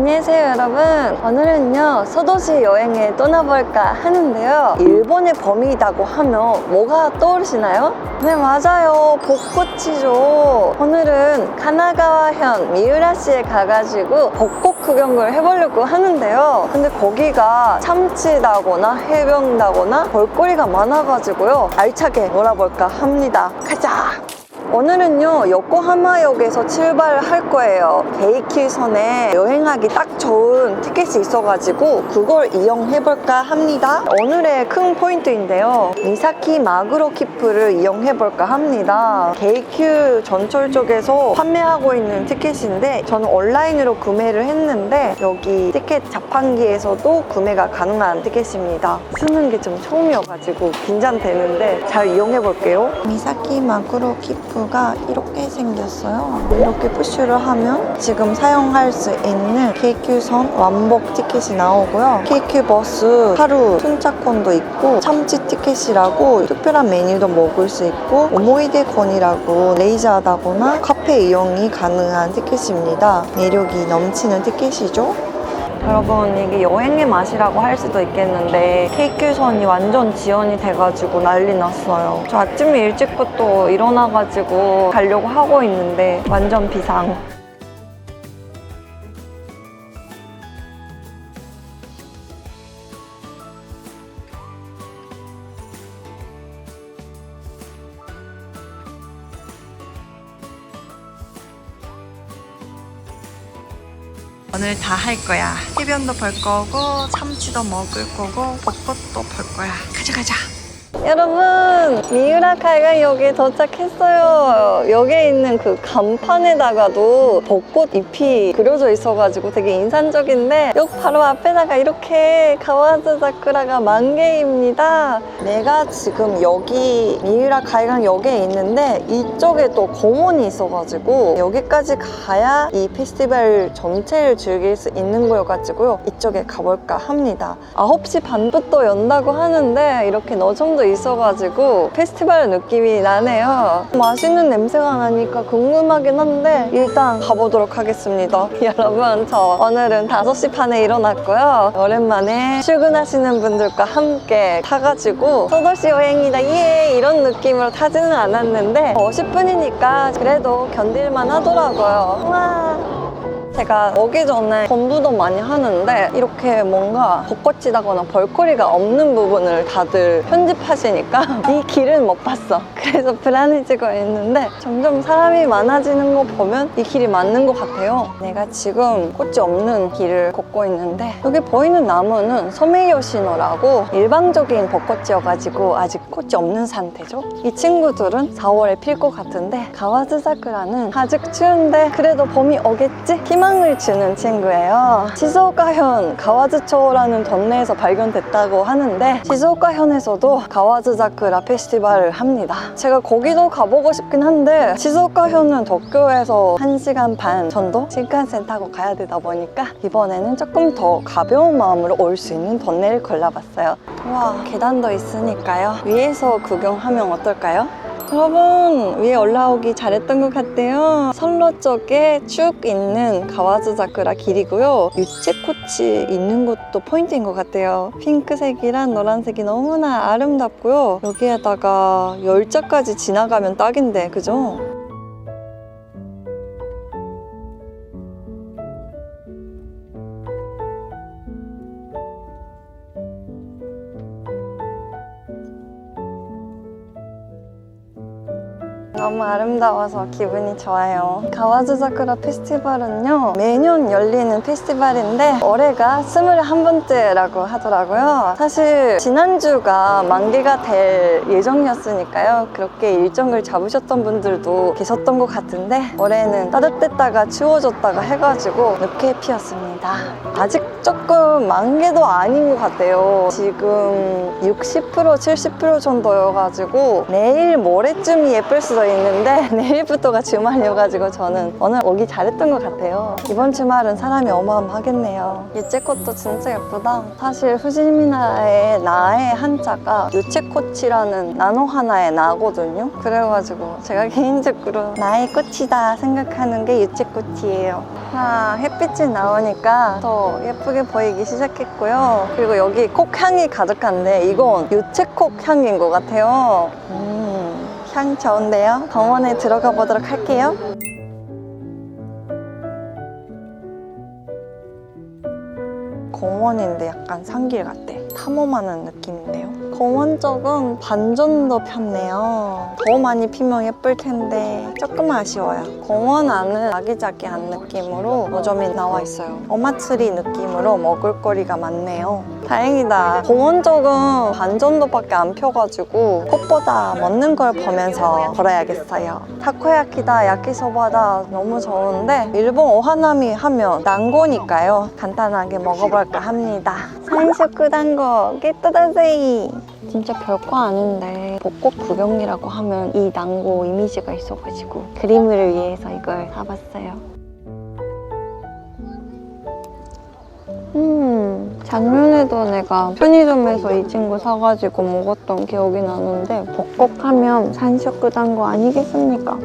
안녕하세요 여러분. 오늘은요 소도시 여행에 떠나볼까 하는데요, 일본의 봄이라고 하면 뭐가 떠오르시나요? 네, 맞아요, 벚꽃이죠. 오늘은 가나가와현 미우라시에 가가지고 벚꽃 구경을 해보려고 하는데요, 근데 거기가 참치다거나 해변다거나 볼거리가 많아가지고요 알차게 놀아볼까 합니다. 가자! 오늘은요 요코하마역에서 출발할 거예요. 게이큐선에 여행하기 딱 좋은 티켓이 있어가지고 그걸 이용해볼까 합니다. 오늘의 큰 포인트인데요, 미사키 마구로 키프를 이용해볼까 합니다. 게이큐 전철 쪽에서 판매하고 있는 티켓인데 저는 온라인으로 구매를 했는데 여기 티켓 자판기에서도 구매가 가능한 티켓입니다. 쓰는 게 좀 처음이어가지고 긴장되는데 잘 이용해볼게요. 미사키 마구로 키프 가 이렇게 생겼어요. 이렇게 푸시를 하면 지금 사용할 수 있는 KQ선 왕복 티켓이 나오고요. KQ 버스 하루 순차권도 있고, 참치 티켓이라고 특별한 메뉴도 먹을 수 있고, 오모이데콘이라고 레이저하다거나 카페 이용이 가능한 티켓입니다. 매력이 넘치는 티켓이죠. 여러분, 이게 여행의 맛이라고 할 수도 있겠는데 KQ선이 완전 지연이 돼가지고 난리 났어요. 저 아침에 일찍부터 일어나가지고 가려고 하고 있는데 완전 비상. 오늘 다 할 거야. 해변도 볼 거고, 참치도 먹을 거고, 벚꽃도 볼 거야. 가자 가자. 여러분, 미우라海岸역에 도착했어요. 여기에 있는 그 간판에다가도 벚꽃 잎이 그려져 있어가지고 되게 인상적인데, 역 바로 앞에다가 이렇게 가와즈 사쿠라가 만개입니다. 내가 지금 여기 미우라海岸역에 있는데 이쪽에 또 공원이 있어가지고 여기까지 가야 이 페스티벌 전체를 즐길 수 있는 거여가지고요, 이쪽에 가볼까 합니다. 9시 반부터 연다고 하는데 이렇게 너정도 있어가지고 페스티벌 느낌이 나네요. 맛있는 냄새가 나니까 궁금하긴 한데 일단 가보도록 하겠습니다. 여러분, 저 오늘은 5시 반에 일어났고요. 오랜만에 출근하시는 분들과 함께 타가지고 소도시 여행이다 예 이런 느낌으로 타지는 않았는데 50분이니까 그래도 견딜만 하더라고요. 와. 제가 오기 전에 공부도 많이 하는데 이렇게 뭔가 벚꽃이다거나 볼거리가 없는 부분을 다들 편집하시니까 이 길은 못 봤어. 그래서 불안해지고 있는데 점점 사람이 많아지는 거 보면 이 길이 맞는 것 같아요. 내가 지금 꽃이 없는 길을 걷고 있는데 여기 보이는 나무는 소메이요시노라고 일방적인 벚꽃이어가지고 아직 꽃이 없는 상태죠. 이 친구들은 4월에 필 것 같은데 가와즈 사쿠라는 아직 추운데 그래도 봄이 오겠지? 희망을 주는 친구예요. 시즈오카현 가와즈초라는 동네에서 발견됐다고 하는데 시즈오카현에서도 가와즈 사쿠라 페스티벌을 합니다. 제가 거기도 가보고 싶긴 한데 시즈오카현은 도쿄에서 1시간 반 정도 신칸센 타고 가야 되다 보니까 이번에는 조금 더 가벼운 마음으로 올 수 있는 동네를 골라봤어요. 와, 계단도 있으니까요. 위에서 구경하면 어떨까요? 여러분, 위에 올라오기 잘했던 것 같아요. 선로 쪽에 쭉 있는 가와즈 사쿠라 길이고요. 유채꽃이 있는 것도 포인트인 것 같아요. 핑크색이랑 노란색이 너무나 아름답고요. 여기에다가 열차까지 지나가면 딱인데, 그죠? 너무 아름다워서 기분이 좋아요. 가와즈 사쿠라 페스티벌은요 매년 열리는 페스티벌인데 올해가 21번째라고 하더라고요. 사실 지난주가 만개가 될 예정이었으니까요, 그렇게 일정을 잡으셨던 분들도 계셨던 것 같은데 올해는 따뜻했다가 추워졌다가 해가지고 늦게 피었습니다. 아직 조금 만개도 아닌 것 같아요. 지금 60% 70% 정도여가지고 내일 모레쯤이 예쁠 수도 있는데 내일부터가 주말이어가지고 저는 오늘 오기 잘했던 것 같아요. 이번 주말은 사람이 어마어마하겠네요. 유채꽃도 진짜 예쁘다. 사실 후지미나의 나의 한자가 유채꽃이라는 나노 하나의 나거든요. 그래가지고 제가 개인적으로 나의 꽃이다 생각하는 게 유채꽃이에요. 햇빛이 나오니까 더 예쁘게 보이기 시작했고요. 그리고 여기 콕향이 가득한데 이건 유채콕 향인 것 같아요. 향 좋은데요? 정원에 들어가 보도록 할게요. 공원인데 약간 산길 같아. 탐험하는 느낌인데요. 공원 쪽은 반전도 폈네요. 더 많이 피면 예쁠 텐데 조금 아쉬워요. 공원 안은 아기자기한 느낌으로 노점이 나와 있어요. 오마츠리 느낌으로 먹을거리가 많네요. 다행이다. 공원 쪽은 반전도밖에 안 펴가지고 꽃보다 먹는 걸 보면서 걸어야겠어요. 타코야키다 야키소바다 너무 좋은데 일본 오하나미 하면 난고니까요. 간단하게 먹어볼까 합니다. 산쇼쿠 단고 겟토다세이. 진짜 별거 아닌데 벚꽃 구경이라고 하면 이 난고 이미지가 있어가지고 그림을 위해서 이걸 사봤어요. 작년에도 내가 편의점에서 이 친구 사가지고 먹었던 기억이 나는데 벚꽃 하면 산쇼쿠 단고 아니겠습니까?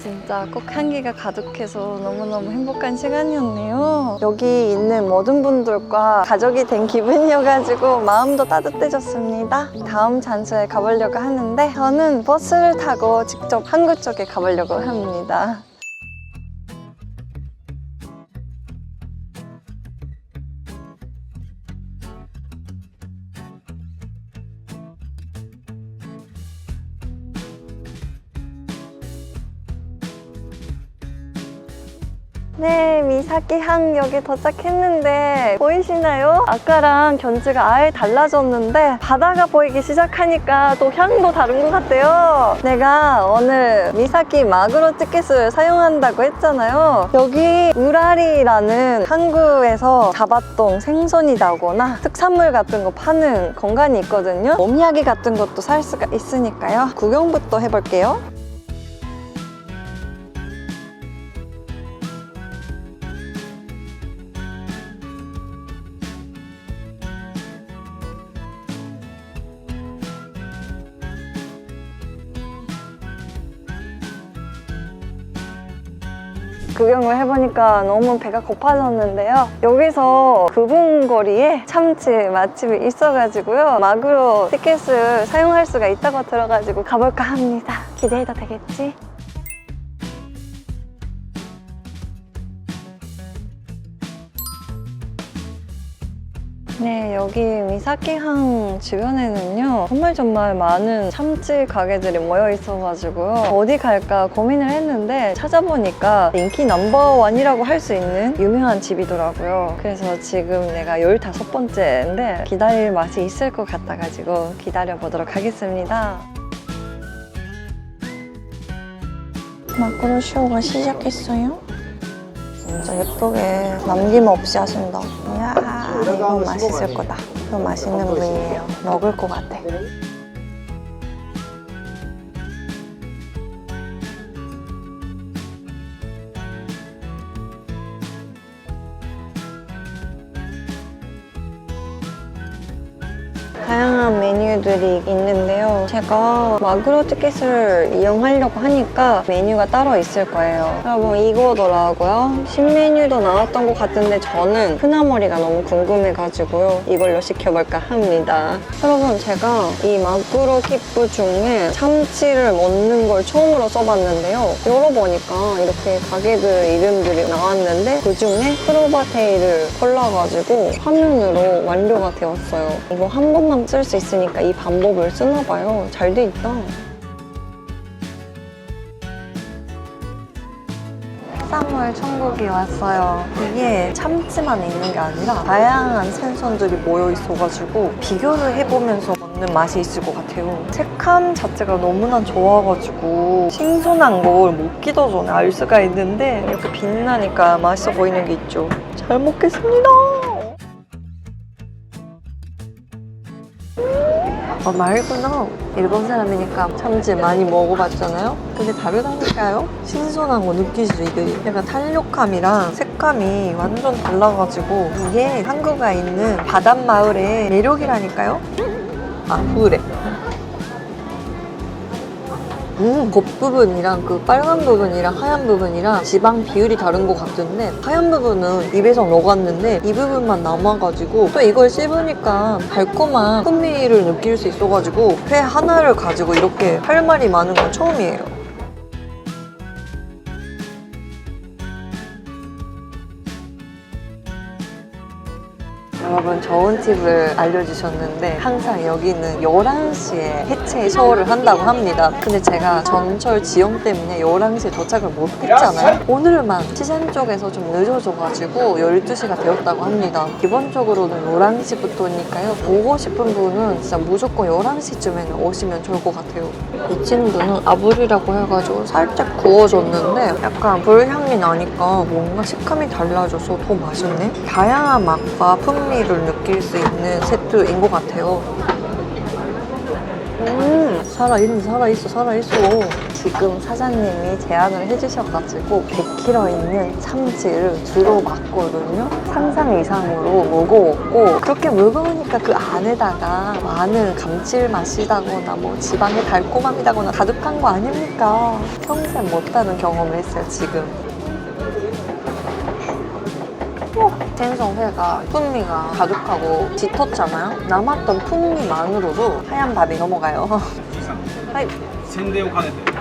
진짜 꼭 향기가 가득해서 너무너무 행복한 시간이었네요. 여기 있는 모든 분들과 가족이 된 기분이어가지고 마음도 따뜻해졌습니다. 다음 장소에 가보려고 하는데 저는 버스를 타고 직접 항구 쪽에 가보려고 합니다. 네, 미사키 항역에 도착했는데 보이시나요? 아까랑 견지가 아예 달라졌는데 바다가 보이기 시작하니까 또 향도 다른 것 같아요. 내가 오늘 미사키 마그로 티켓을 사용한다고 했잖아요. 여기 우라리라는 항구에서 잡았던 생선이라거나 특산물 같은 거 파는 공간이 있거든요. 몸이야기 같은 것도 살 수가 있으니까요. 구경부터 해볼게요. 구경을 해보니까 너무 배가 고파졌는데요. 여기서 9분 거리에 참치 맛집이 있어가지고요. 마그로 티켓을 사용할 수가 있다고 들어가지고 가볼까 합니다. 기대해도 되겠지? 네, 여기 미사키항 주변에는요 정말 많은 참치 가게들이 모여 있어가지고요 어디 갈까 고민을 했는데 찾아보니까 인기 넘버원이라고 할 수 있는 유명한 집이더라고요. 그래서 지금 내가 15번째인데 기다릴 맛이 있을 것 같아가지고 기다려보도록 하겠습니다. 마크로 쇼가 시작했어요. 진짜 예쁘게 남김없이 하신다. 이야, 이거 맛있을 거다. 이거 맛있는 부위예요. 먹을 것 같아. 다양한 메뉴들이 있는데요. 제가 마그로 티켓을 이용하려고 하니까 메뉴가 따로 있을 거예요. 여러분 이거더라고요. 신메뉴도 나왔던 것 같은데 저는 흐나머리가 너무 궁금해가지고요. 이걸로 시켜볼까 합니다. 여러분 제가 이 마그로 키프 중에 참치를 먹는 걸 처음으로 써봤는데요. 열어보니까 이렇게 가게들 이름들이 나왔는데 그중에 크로바테이를 골라가지고 화면으로 완료가 되었어요. 이거 한 번만 쓸 수 있으니까 이 방법을 쓰나봐요. 잘 돼 있다. 쌈 해산물 천국이 왔어요. 이게 참치만 있는 게 아니라 다양한 생선들이 모여 있어가지고 비교를 해보면서 먹는 맛이 있을 것 같아요. 색감 자체가 너무나 좋아가지고 신선한 걸 먹기도 전에 알 수가 있는데 이렇게 빛나니까 맛있어 보이는 게 있죠. 잘 먹겠습니다. 말구나. 일본 사람이니까 참치 많이 먹어봤잖아요? 근데 다르다니까요? 신선한 거 느끼시죠? 이게 약간 탄력감이랑 색감이 완전 달라가지고 이게 한국에 있는 바닷마을의 매력이라니까요? 아, 그래. 겉부분이랑 그 빨간 부분이랑 하얀 부분이랑 지방 비율이 다른 것 같은데 하얀 부분은 입에서 녹았는데 이 부분만 남아가지고 또 이걸 씹으니까 달콤한 풍미를 느낄 수 있어가지고 회 하나를 가지고 이렇게 할 말이 많은 건 처음이에요. 여러분 좋은 팁을 알려주셨는데 항상 여기는 11시에 해체 샤워를 한다고 합니다. 근데 제가 전철 지연 때문에 11시에 도착을 못 했잖아요. 오늘만 시간 쪽에서 좀 늦어져가지고 12시가 되었다고 합니다. 기본적으로는 11시부터니까요. 보고 싶은 분은 진짜 무조건 11시쯤에는 오시면 좋을 것 같아요. 이 친구는 아부리라고 해가지고 살짝 구워줬는데 약간 불향이 나니까 뭔가 식감이 달라져서 더 맛있네. 다양한 맛과 풍미를 느낄 수 있는 세트인 것 같아요. 살아있어. 지금 사장님이 제안을 해주셔가지고 100kg 있는 참치를 들어봤거든요. 상상 이상으로 무거웠고 그렇게 무거우니까 그 안에다가 많은 감칠맛이다거나 뭐 지방의 달콤함이다거나 가득한 거 아닙니까? 평생 못하는 경험을 했어요, 지금. 생선회가 풍미가 가득하고 짙었잖아요. 남았던 풍미만으로도 하얀 밥이 넘어가요. 宣伝を兼ねて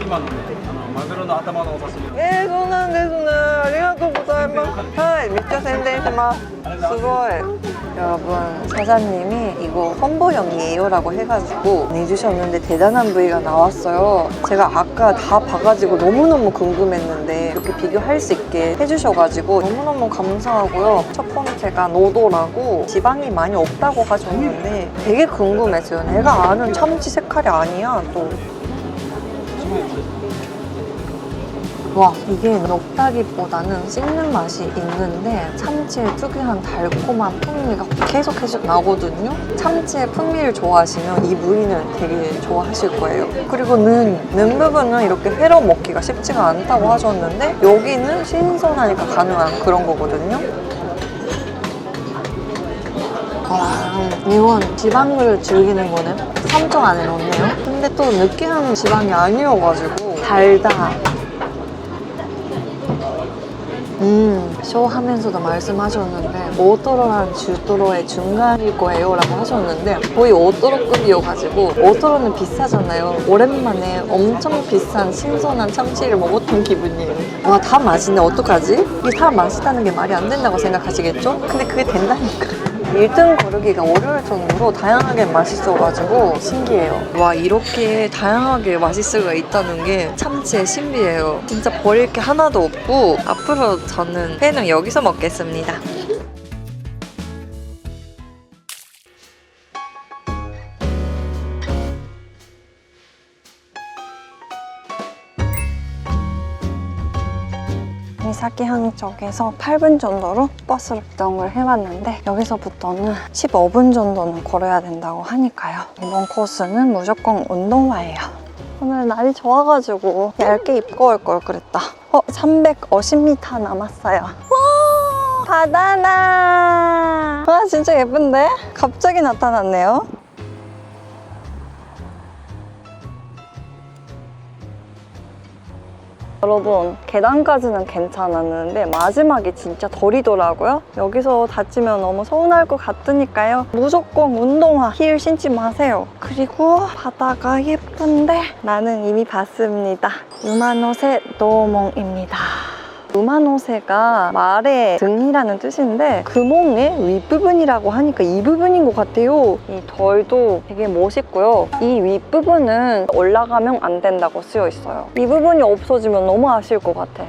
今のねマグロの頭のお刺身そうなんですね。ありがとうございます。はい、めっちゃ宣伝します。すごい. 여러분, 사장님이 이거 홍보용이에요 라고 해가지고 내주셨는데 대단한 부위가 나왔어요. 제가 아까 다 봐가지고 너무너무 궁금했는데 이렇게 비교할 수 있게 해주셔가지고 너무너무 감사하고요. 첫 번째가 노도라고 지방이 많이 없다고 하셨는데 되게 궁금했어요. 내가 아는 참치 색깔이 아니야 또. 와, 이게 녹다기보다는 씹는 맛이 있는데 참치의 특유한 달콤한 풍미가 계속 나거든요. 참치의 풍미를 좋아하시면 이 부위는 되게 좋아하실 거예요. 그리고 는 부분은 이렇게 회로 먹기가 쉽지가 않다고 하셨는데 여기는 신선하니까 가능한 그런 거거든요. 와, 이건 지방을 즐기는 거네요. 3종 안에 넣었네요. 근데 또 느끼한 지방이 아니어가지고 달다. 쇼하면서도 말씀하셨는데 5도로랑 주도로의 중간일 거예요 라고 하셨는데 거의 5도로급이어가지고 5도로는 비싸잖아요. 오랜만에 엄청 비싼 신선한 참치를 먹었던 기분이에요. 와, 다 맛있네. 어떡하지? 이게 다 맛있다는 게 말이 안 된다고 생각하시겠죠? 근데 그게 된다니까. 1등 거르기가 어려울 정도로 다양하게 맛있어가지고 신기해요. 와, 이렇게 다양하게 맛있을 수가 있다는 게 참치의 신비예요. 진짜 버릴 게 하나도 없고 앞으로 저는 회는 여기서 먹겠습니다. 사키항 쪽에서 8분 정도로 버스로 이동을 해왔는데 여기서부터는 15분 정도는 걸어야 된다고 하니까요. 이번 코스는 무조건 운동화예요. 오늘 날이 좋아가지고 얇게 입고 올 걸 그랬다. 350m 남았어요. 와, 바다다. 와, 진짜 예쁜데? 갑자기 나타났네요. 여러분, 계단까지는 괜찮았는데 마지막이 진짜 덜이더라고요. 여기서 다치면 너무 서운할 것 같으니까요. 무조건 운동화, 힐 신지 마세요. 그리고 바다가 예쁜데 나는 이미 봤습니다. 우마노세 도몽입니다. 우마노세가 말의 등이라는 뜻인데 금홍의 윗부분이라고 하니까 이 부분인 것 같아요. 이 덜도 되게 멋있고요. 이 윗부분은 올라가면 안 된다고 쓰여 있어요. 이 부분이 없어지면 너무 아쉬울 것 같아.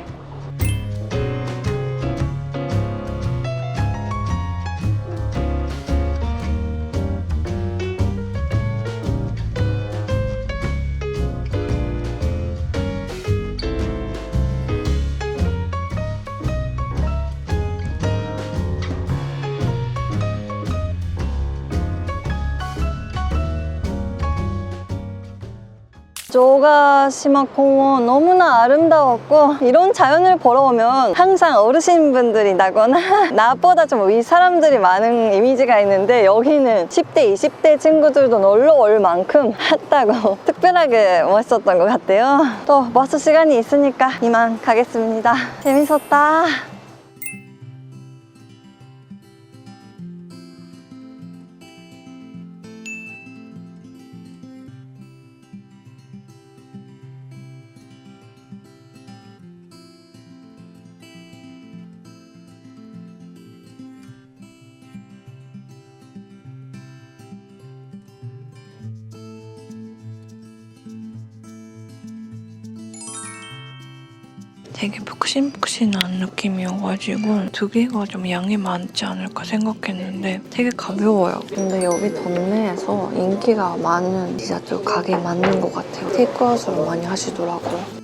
조가시마 공원 너무나 아름다웠고, 이런 자연을 보러 오면 항상 어르신분들이 나거나 나보다 좀 위 사람들이 많은 이미지가 있는데, 여기는 10대, 20대 친구들도 놀러 올 만큼 핫하고 특별하게 멋있었던 것 같아요. 또 버스 시간이 있으니까 이만 가겠습니다. 재밌었다. 되게 푹신푹신한 느낌이어가지고 두 개가 좀 양이 많지 않을까 생각했는데 되게 가벼워요. 근데 여기 동네에서 인기가 많은 디저트 가게에 맞는 것 같아요. 테이크아웃으로 많이 하시더라고요.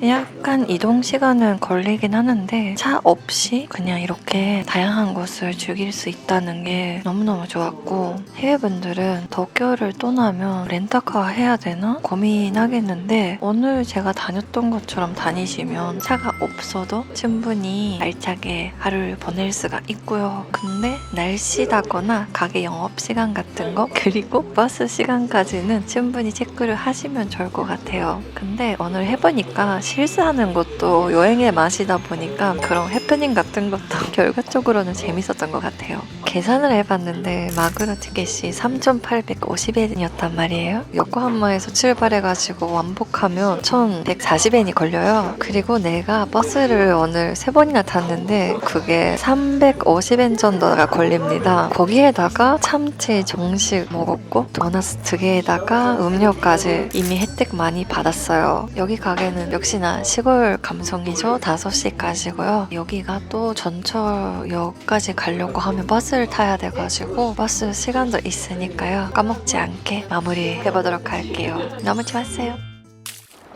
약간 이동 시간은 걸리긴 하는데 차 없이 그냥 이렇게 다양한 곳을 즐길 수 있다는 게 너무너무 좋았고, 해외분들은 도쿄를 떠나면 렌터카 해야 되나 고민하겠는데, 오늘 제가 다녔던 것처럼 다니시면 차가 없어도 충분히 알차게 하루를 보낼 수가 있고요. 근데 날씨다거나 가게 영업시간 같은 거, 그리고 버스 시간까지는 충분히 체크를 하시면 좋을 것 같아요. 근데 오늘 해보니까 실수하는 것도 여행의 맛이다 보니까 그런 해프닝 같은 것도 결과적으로는 재밌었던 것 같아요. 계산을 해봤는데 마그로 티켓이 3,850엔이었단 말이에요. 요코하마에서 출발해가지고 왕복하면 1,140엔이 걸려요. 그리고 내가 버스를 오늘 3번이나 탔는데 그게 350엔 정도가 걸립니다. 거기에다가 참치 정식 먹었고 도넛 2개에다가 음료까지 이미 혜택 많이 받았어요. 여기 가게는 역시나 시골 감성이죠. 5시까지고요. 여기가 또 전철역까지 가려고 하면 버스를 타야 돼가지고 버스 시간도 있으니까요. 까먹지 않게 마무리해보도록 할게요. 너무 좋았어요.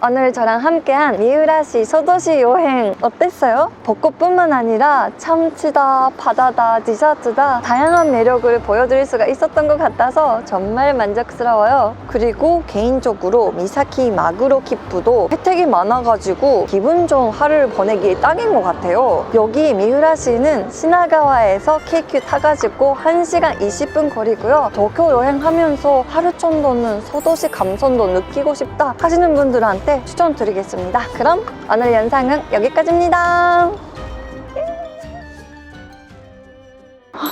오늘 저랑 함께한 미우라시 소도시 여행 어땠어요? 벚꽃뿐만 아니라 참치다, 바다다, 디저트다 다양한 매력을 보여드릴 수가 있었던 것 같아서 정말 만족스러워요. 그리고 개인적으로 미사키 마그로 키프도 혜택이 많아가지고 기분 좋은 하루를 보내기에 딱인 것 같아요. 여기 미우라시는 시나가와에서 KQ 타가지고 1시간 20분 거리고요. 도쿄 여행하면서 하루 정도는 소도시 감성도 느끼고 싶다 하시는 분들한테 추천드리겠습니다. 그럼 오늘 영상은 여기까지입니다.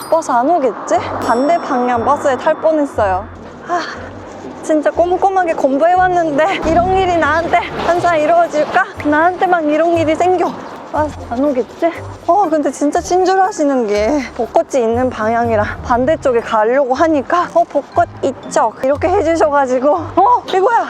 버스 안 오겠지? 반대 방향 버스에 탈 뻔했어요. 진짜 꼼꼼하게 공부해왔는데 이런 일이 나한테 항상 이루어질까? 나한테만 이런 일이 생겨. 버스 안 오겠지? 근데 진짜 친절하시는 게 벚꽃이 있는 방향이랑 반대쪽에 가려고 하니까 벚꽃 이쪽 이렇게 해주셔가지고 이거야!